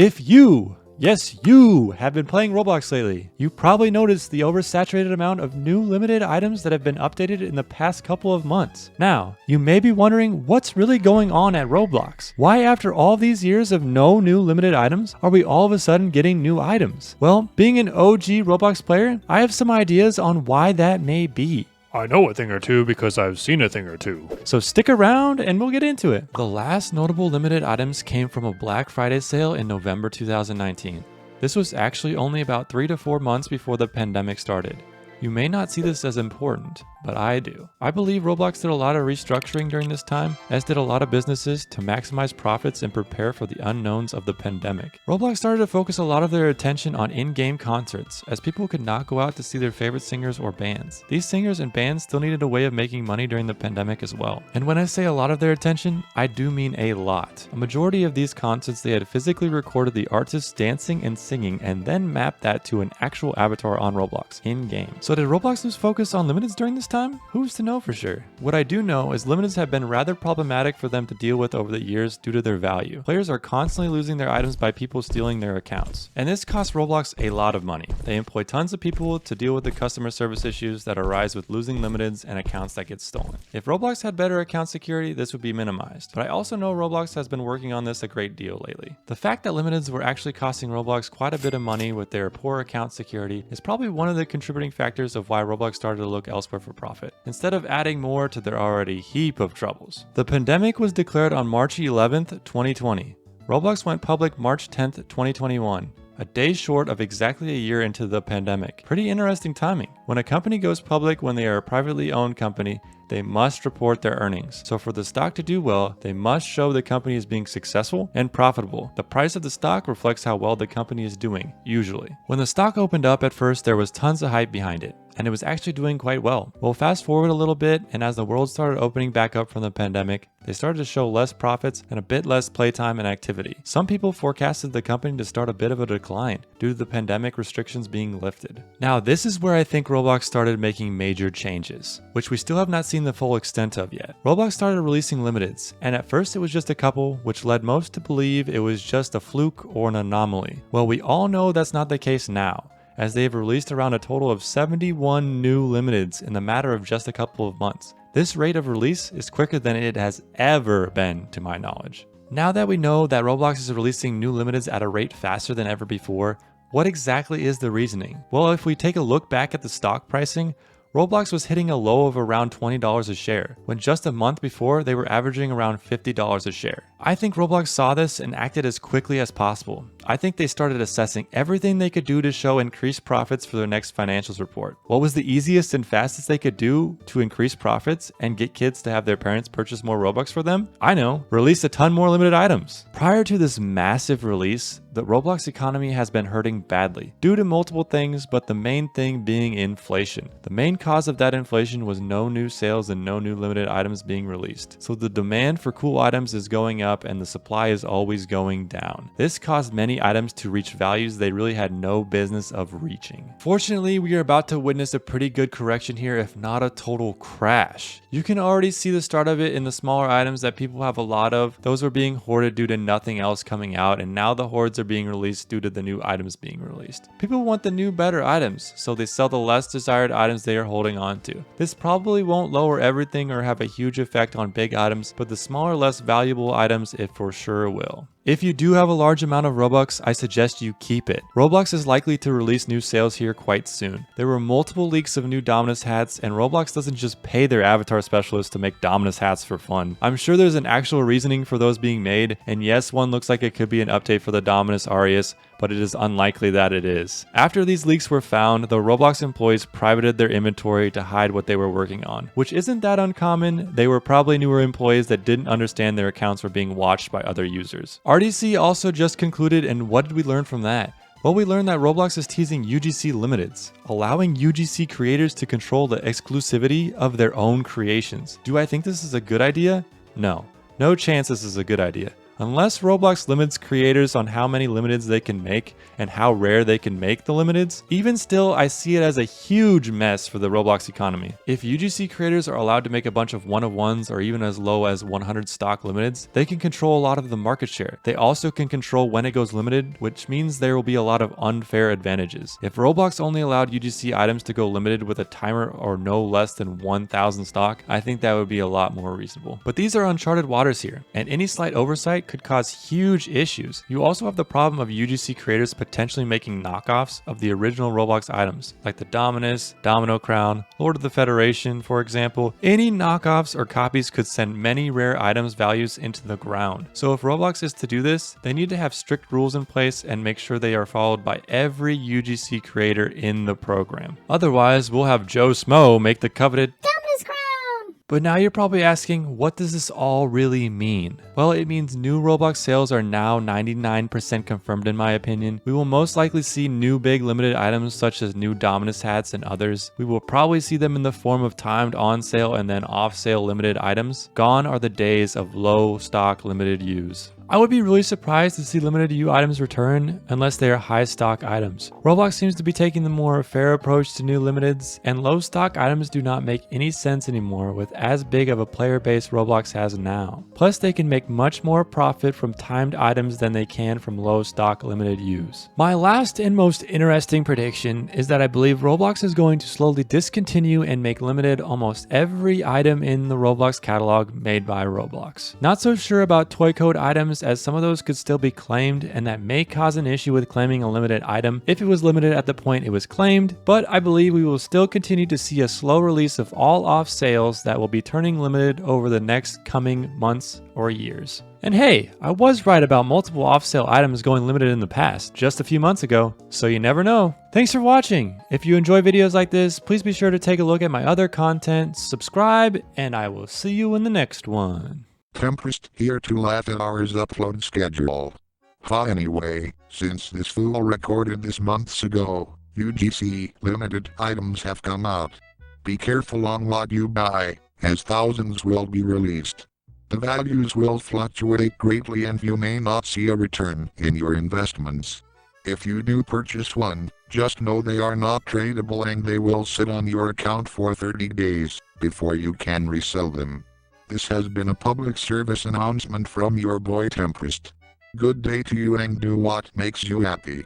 If you, yes you, have been playing Roblox lately, you probably noticed the oversaturated amount of new limited items that have been updated in the past couple of months. Now, you may be wondering what's really going on at Roblox. Why after all these years of no new limited items, are we all of a sudden getting new items? Well, being an OG Roblox player, I have some ideas on why that may be. I know a thing or two because I've seen a thing or two. So stick around and we'll get into it. The last notable limited items came from a Black Friday sale in November 2019. This was actually only about 3 to 4 months before the pandemic started. You may not see this as important, but I do. I believe Roblox did a lot of restructuring during this time, as did a lot of businesses, to maximize profits and prepare for the unknowns of the pandemic. Roblox started to focus a lot of their attention on in-game concerts, as people could not go out to see their favorite singers or bands. These singers and bands still needed a way of making money during the pandemic as well. And when I say a lot of their attention, I do mean a lot. A majority of these concerts, they had physically recorded the artists dancing and singing and then mapped that to an actual avatar on Roblox in-game. So did Roblox lose focus on limiteds during this time? Who's to know for sure? What I do know is limiteds have been rather problematic for them to deal with over the years due to their value. Players are constantly losing their items by people stealing their accounts. And this costs Roblox a lot of money. They employ tons of people to deal with the customer service issues that arise with losing limiteds and accounts that get stolen. If Roblox had better account security, this would be minimized. But I also know Roblox has been working on this a great deal lately. The fact that limiteds were actually costing Roblox quite a bit of money with their poor account security is probably one of the contributing factors of why Roblox started to look elsewhere for profit, instead of adding more to their already heap of troubles. The pandemic was declared on March 11th, 2020. Roblox went public March 10th, 2021. A day short of exactly a year into the pandemic. Pretty interesting timing. When a company goes public when they are a privately owned company, they must report their earnings. So for the stock to do well, they must show the company is being successful and profitable. The price of the stock reflects how well the company is doing, usually. When the stock opened up at first, there was tons of hype behind it, and it was actually doing quite well. Well, fast forward a little bit, and as the world started opening back up from the pandemic, they started to show less profits and a bit less playtime and activity. Some people forecasted the company to start a bit of a decline due to the pandemic restrictions being lifted. Now, this is where I think Roblox started making major changes, which we still have not seen the full extent of yet. Roblox started releasing limiteds, and at first it was just a couple, which led most to believe it was just a fluke or an anomaly. Well, we all know that's not the case now, as they have released around a total of 71 new limiteds in the matter of just a couple of months. This rate of release is quicker than it has ever been, to my knowledge. Now that we know that Roblox is releasing new limiteds at a rate faster than ever before, what exactly is the reasoning? Well, if we take a look back at the stock pricing, Roblox was hitting a low of around $20 a share, when just a month before they were averaging around $50 a share. I think Roblox saw this and acted as quickly as possible. I think they started assessing everything they could do to show increased profits for their next financials report. What was the easiest and fastest they could do to increase profits and get kids to have their parents purchase more Robux for them? I know, release a ton more limited items. Prior to this massive release, the Roblox economy has been hurting badly due to multiple things, but the main thing being inflation. The main cause of that inflation was no new sales and no new limited items being released. So the demand for cool items is going up and the supply is always going down. This caused many items to reach values they really had no business of reaching. Fortunately, we are about to witness a pretty good correction here, if not a total crash. You can already see the start of it in the smaller items that people have a lot of. Those were being hoarded due to nothing else coming out, and now the hordes are being released due to the new items being released. People want the new better items, so they sell the less desired items they are holding on to. This probably won't lower everything or have a huge effect on big items, but the smaller, less valuable items it for sure will. If you do have a large amount of Robux, I suggest you keep it. Roblox is likely to release new sales here quite soon. There were multiple leaks of new Dominus hats, and Roblox doesn't just pay their avatar specialists to make Dominus hats for fun. I'm sure there's an actual reasoning for those being made, and yes, one looks like it could be an update for the Dominus Aureus, but it is unlikely that it is. After these leaks were found, the Roblox employees privated their inventory to hide what they were working on, which isn't that uncommon. They were probably newer employees that didn't understand their accounts were being watched by other users. RDC also just concluded, and what did we learn from that? Well, we learned that Roblox is teasing UGC Limiteds, allowing UGC creators to control the exclusivity of their own creations. Do I think this is a good idea? No. No chance this is a good idea. Unless Roblox limits creators on how many limiteds they can make and how rare they can make the limiteds, even still, I see it as a huge mess for the Roblox economy. If UGC creators are allowed to make a bunch of one-of-ones or even as low as 100 stock limiteds, they can control a lot of the market share. They also can control when it goes limited, which means there will be a lot of unfair advantages. If Roblox only allowed UGC items to go limited with a timer or no less than 1,000 stock, I think that would be a lot more reasonable. But these are uncharted waters here, and any slight oversight could cause huge issues. You also have the problem of UGC creators potentially making knockoffs of the original Roblox items, like the Dominus, Domino Crown, Lord of the Federation, for example. Any knockoffs or copies could send many rare items values into the ground. So if Roblox is to do this, they need to have strict rules in place and make sure they are followed by every UGC creator in the program. Otherwise, we'll have Joe Smo make the coveted Dominus Crown! But now you're probably asking, what does this all really mean? Well, it means new Roblox sales are now 99% confirmed in my opinion. We will most likely see new big limited items such as new Dominus hats and others. We will probably see them in the form of timed on sale and then off sale limited items. Gone are the days of low stock limited U's. I would be really surprised to see limited U items return unless they are high stock items. Roblox seems to be taking the more fair approach to new limiteds, and low stock items do not make any sense anymore with as big of a player base Roblox has now. Plus they can make much more profit from timed items than they can from low stock limited U's. My last and most interesting prediction is that I believe Roblox is going to slowly discontinue and make limited almost every item in the Roblox catalog made by Roblox. Not so sure about toy code items, as some of those could still be claimed, and that may cause an issue with claiming a limited item if it was limited at the point it was claimed, but I believe we will still continue to see a slow release of all off sales that will be turning limited over the next coming months or years. And hey, I was right about multiple off sale items going limited in the past, just a few months ago, so you never know. Thanks for watching. If you enjoy videos like this, please be sure to take a look at my other content, subscribe, and I will see you in the next one. Tempest here to laugh at ours upload schedule. Anyway, since this fool recorded this months ago, UGC limited items have come out. Be careful on what you buy, as thousands will be released. The values will fluctuate greatly and you may not see a return in your investments. If you do purchase one, just know they are not tradable and they will sit on your account for 30 days before you can resell them. This has been a public service announcement from your boy Tempest. Good day to you and do what makes you happy.